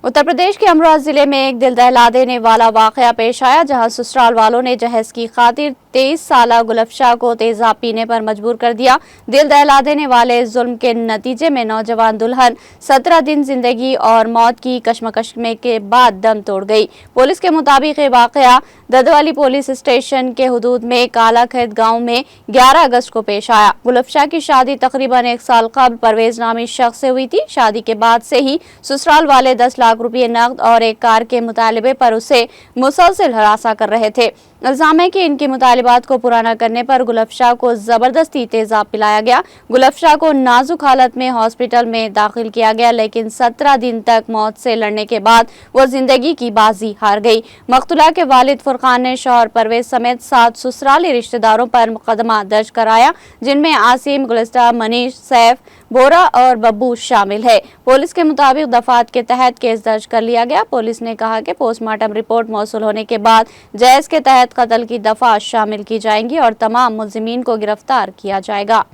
उत्तर प्रदेश के अमरोहा जिले में एक दिल दहला देने वाला वाकया पेश आया, जहां ससुराल वालों ने जहेज की खातिर 23 साला गुलफशा को तेजाब पीने पर मजबूर कर दिया। दिल दहला देने वाले जुल्म के नतीजे में नौजवान दुल्हन 17 दिन जिंदगी और मौत की कशमकश में के बाद दम तोड़ गई। पुलिस के मुताबिक ये वाकया ददवाली पुलिस स्टेशन के हुदूद में कालाखेत गांव में 11 अगस्त को पेश आया। गुलफशा की शादी तकरीबन 1 साल कबल परवेज नामी शख्स से हुई थी। शादी के बाद से ही ससुराल वाले 10 लाख रुपये नकद और एक कार के मुतालिबे पर उसे मुसलसल हरासा कर रहे थे। इल्जाम है कि इनके मुतालिबात को पूरा न करने पर गुलफशा को जबरदस्ती तेजाब पिलाया गया। गुलफशा को नाजुक हालत में हॉस्पिटल में दाखिल किया गया, लेकिन 17 दिन तक मौत से लड़ने के बाद वो जिंदगी की बाजी हार गई। मकतूला के वालिद फुरकान ने शौहर परवेज समेत 7 ससुराली रिश्तेदारों पर मुकदमा दर्ज कराया, जिनमें आसिम, गुलिस्ता, मनीष, सैफ, बोरा और बब्बू शामिल है। पुलिस के मुताबिक दफात के तहत केस दर्ज कर लिया गया। पुलिस ने कहा कि पोस्टमार्टम रिपोर्ट मौसूल होने के बाद जहेज के तहत कत्ल की दफा शामिल की जाएंगी और तमाम मुल्जिमीन को गिरफ्तार किया जाएगा।